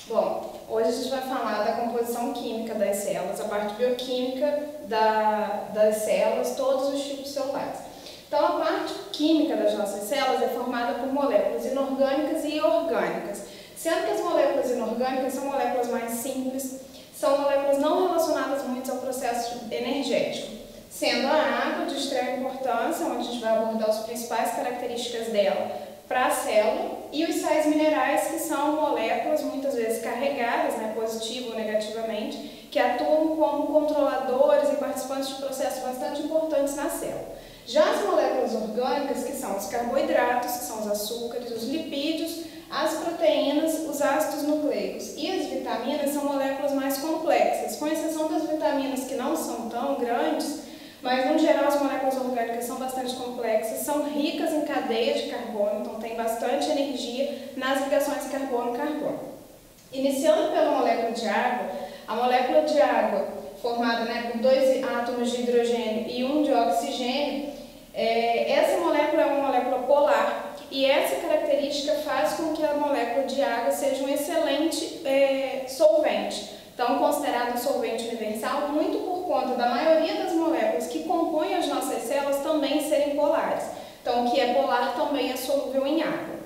Bom, hoje a gente vai falar da composição química das células, a parte bioquímica das células, todos os tipos celulares. Então, a parte química das nossas células é formada por moléculas inorgânicas e orgânicas, sendo que as moléculas inorgânicas são moléculas mais simples, são moléculas não relacionadas muito ao processo energético, sendo a água de extrema importância, onde a gente vai abordar as principais características dela para a célula, e os sais minerais, que são moléculas muitas vezes carregadas, positivo ou negativamente, que atuam como controladores e participantes de processos bastante importantes na célula. Já as moléculas orgânicas, que são os carboidratos, que são os açúcares, os lipídios, as proteínas, os ácidos nucleicos e as vitaminas são moléculas mais complexas, com exceção das vitaminas que não são tão grandes, mas no geral as moléculas orgânicas são bastante complexas, são ricas em cadeias de carbono, então tem bastante energia nas ligações carbono-carbono. Iniciando pela molécula de água, a molécula de água formada por 2 átomos de hidrogênio e 1 de oxigênio, essa molécula é uma molécula polar e essa característica faz com que a molécula de água seja um excelente solvente. Então, considerado um solvente universal, muito por conta da maioria das moléculas que compõem as nossas células também serem polares. Então, o que é polar também é solúvel em água.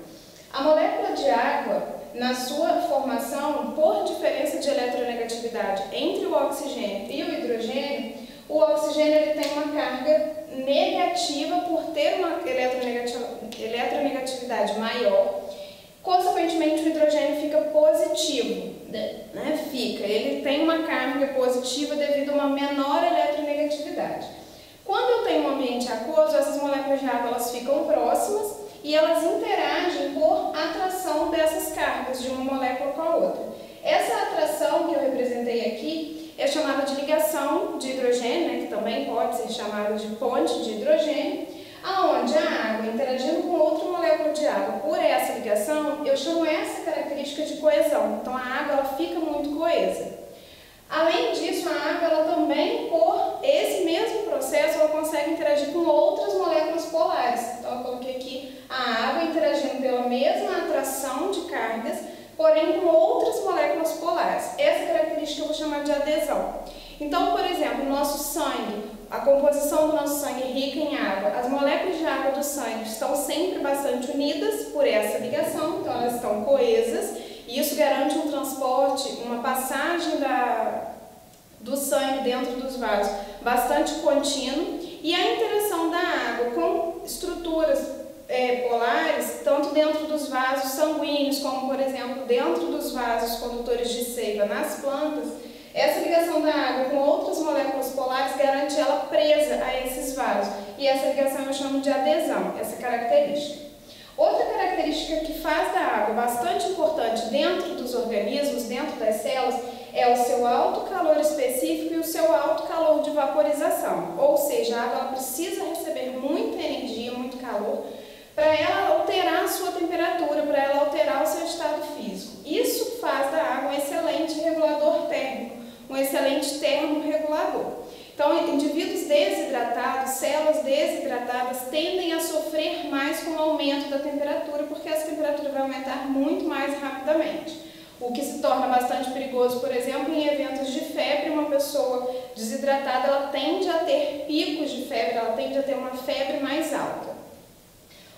A molécula de água, na sua formação, por diferença de eletronegatividade entre o oxigênio e o hidrogênio, o oxigênio ele tem uma carga negativa por ter uma eletronegatividade maior. Consequentemente, o hidrogênio fica positivo, ele tem uma carga positiva devido a uma menor eletronegatividade. Quando eu tenho um ambiente aquoso, essas moléculas de água elas ficam próximas e elas interagem por atração dessas cargas de uma molécula com a outra. Essa atração que eu representei aqui é chamada de ligação de hidrogênio, que também pode ser chamada de ponte de hidrogênio, aonde a água interagindo com outra molécula de água por essa ligação, eu chamo essa característica de coesão. Então a água ela fica muito coesa. Além disso, a água ela também, por esse mesmo processo, ela consegue interagir com outras moléculas polares. Então eu coloquei aqui a água interagindo pela mesma atração de cargas, porém com outras moléculas polares. Essa característica eu vou chamar de adesão. Então, por exemplo, o nosso sangue, a composição do nosso sangue é rica em água. As moléculas de água do sangue estão sempre bastante unidas por essa ligação, então elas estão coesas, e isso garante um transporte, uma passagem do sangue dentro dos vasos bastante contínuo, e a interação da água com estruturas polares, tanto dentro dos vasos sanguíneos, como por exemplo dentro dos vasos condutores de seiva nas plantas, essa ligação da água com outras moléculas polares garante ela presa a esses vasos, e essa ligação eu chamo de adesão, essa característica. Outra característica que faz da água bastante importante dentro dos organismos, dentro das células, é o seu alto calor específico e o seu alto calor de vaporização, ou seja, a água ela precisa receber muita energia, muito calor, para ela alterar a sua temperatura, para ela alterar o seu estado físico. Isso faz da água um excelente regulador térmico, um excelente termorregulador. Então, indivíduos desidratados, células desidratadas, tendem a sofrer mais com o aumento da temperatura, porque essa temperatura vai aumentar muito mais rapidamente. O que se torna bastante perigoso, por exemplo, em eventos de febre, uma pessoa desidratada ela tende a ter picos de febre, ela tende a ter uma febre mais alta.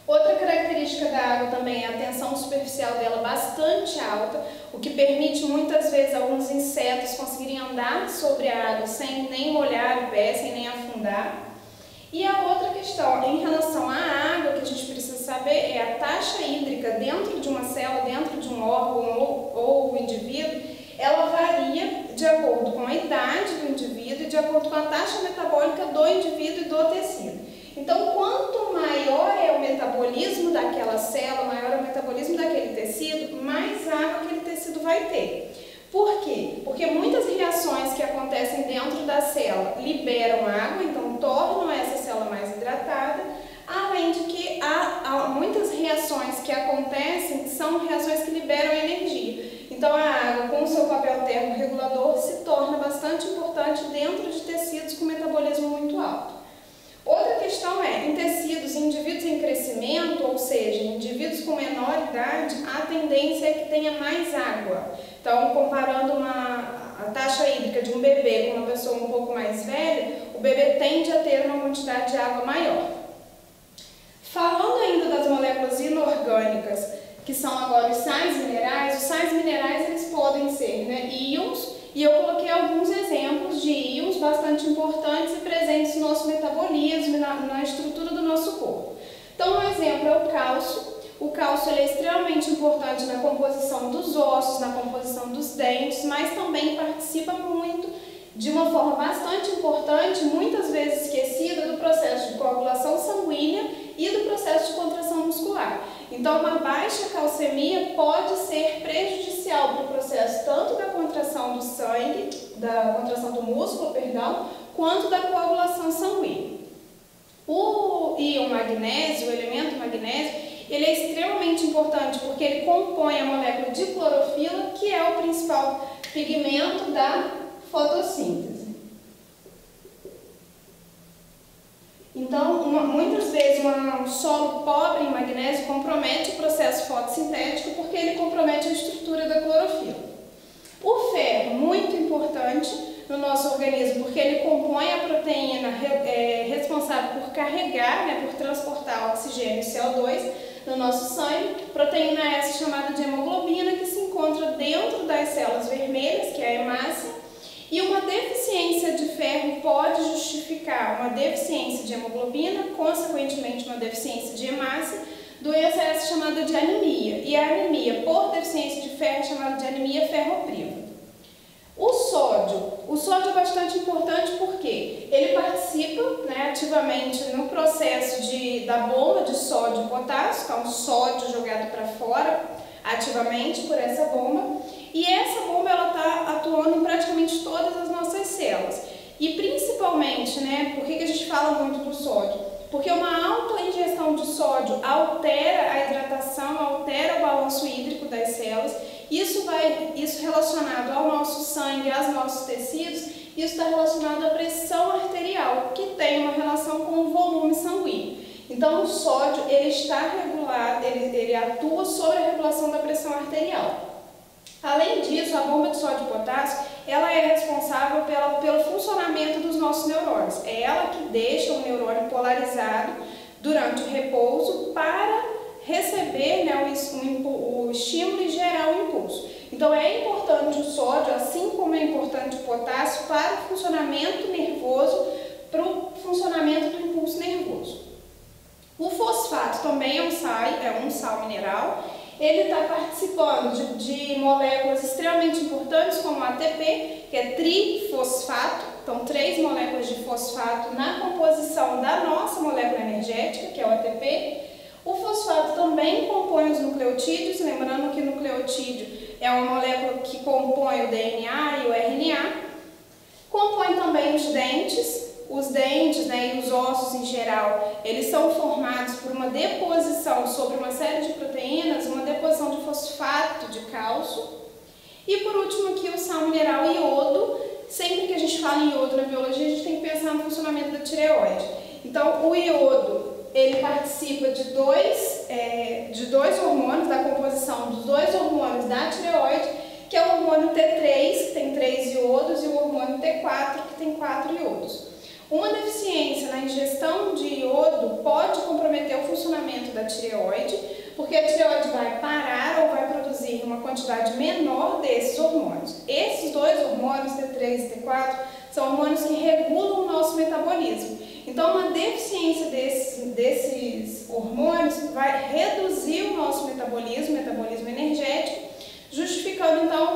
Outra característica da água também é a tensão superficial dela bastante alta, o que permite muitas vezes alguns insetos conseguirem andar sobre a água sem nem molhar o pé, sem nem afundar. E a outra questão, em relação à água, que a gente precisa saber é a taxa hídrica dentro de uma célula, dentro de um órgão ou o indivíduo, ela varia de acordo com a idade do indivíduo e de acordo com a taxa metabólica do indivíduo e do tecido. Então, quanto maior é o metabolismo daquela célula, maior é o metabolismo daquele tecido, mais água aquele tecido vai ter. Por quê? Porque muitas reações que acontecem dentro da célula liberam água, então tornam essa célula mais hidratada, além de que há muitas reações que acontecem, são reações que liberam energia. Então, a água, com o seu papel termorregulador, se torna bastante importante dentro de tecidos com metabolismo muito alto. Outra questão é, em tecidos, em indivíduos em crescimento, ou seja, indivíduos com menor idade, a tendência é que tenha mais água. Então, comparando a taxa hídrica de um bebê com uma pessoa um pouco mais velha, o bebê tende a ter uma quantidade de água maior. Falando ainda das moléculas inorgânicas, que são agora os sais minerais eles podem ser, né, íons, e eu coloquei alguns exemplos de íons bastante importantes e presentes no nosso metabolismo e na estrutura do nosso corpo. Então, um exemplo é o cálcio. O cálcio ele é extremamente importante na composição dos ossos, na composição dos dentes, mas também participa muito, de uma forma bastante importante, muitas vezes esquecida, do processo de coagulação sanguínea e do processo de contração muscular. Então, uma baixa calcemia pode ser prejudicial para o processo tanto da contração do sangue, da contração do músculo, quanto da coagulação sanguínea. O íon magnésio, o elemento magnésio, ele é extremamente importante porque ele compõe a molécula de clorofila, que é o principal pigmento da fotossíntese. Então, muitas vezes um solo pobre em magnésio compromete o processo fotossintético porque ele compromete a estrutura da clorofila. O ferro, muito importante no nosso organismo, porque ele compõe a proteína responsável por carregar, por transportar oxigênio e CO2 no nosso sangue, proteína essa chamada de hemoglobina, que se encontra dentro das células vermelhas, que é a hemácia, e uma deficiência de ferro pode justificar uma deficiência de hemoglobina, consequentemente uma deficiência de hemácia, doença essa chamada de anemia, e a anemia por deficiência de ferro é chamada de anemia ferropriva. O sódio é bastante importante porque ele participa, ativamente no processo da bomba de sódio e potássio, então o sódio jogado para fora ativamente por essa bomba, e essa bomba ela está atuando em praticamente todas as nossas células. E principalmente, por que a gente fala muito do sódio? Porque uma alta ingestão de sódio altera a hidratação, altera o balanço hídrico das células. Isso relacionado ao nosso sangue, aos nossos tecidos, isso está relacionado à pressão arterial, que tem uma relação com o volume sanguíneo. Então, o sódio ele está regulado, ele atua sobre a regulação da pressão arterial. Além disso, a bomba de sódio e potássio, ela é responsável pelo funcionamento dos nossos neurônios. É ela que deixa o neurônio polarizado durante o repouso para receber o estímulo e gerar o impulso. Então, é importante o sódio, assim como é importante o potássio, para o funcionamento nervoso, para o funcionamento do impulso nervoso. O fosfato também é um sal mineral. Ele está participando de moléculas extremamente importantes, como o ATP, que é trifosfato, então 3 moléculas de fosfato na composição da nossa molécula energética, que é o ATP. O fosfato também compõe os nucleotídeos, lembrando que o nucleotídeo é uma molécula que compõe o DNA e o RNA. Compõe também os dentes. Os dentes e os ossos em geral, eles são formados por uma deposição sobre uma série de proteínas, uma deposição de fosfato de cálcio. E por último aqui o sal mineral iodo. Sempre que a gente fala em iodo na biologia, a gente tem que pensar no funcionamento da tireoide. Então o iodo, ele participa de dois hormônios, da composição dos 2 hormônios da tireoide, que é o hormônio T3, que tem 3 iodos, e o hormônio T4, que tem 4 iodos. Uma deficiência na ingestão de iodo pode comprometer o funcionamento da tireoide, porque a tireoide vai parar ou vai produzir uma quantidade menor desses hormônios. Esses 2 hormônios, T3 e T4, são hormônios que regulam o nosso metabolismo. Então, uma deficiência desses hormônios vai reduzir o nosso metabolismo energético, justificando então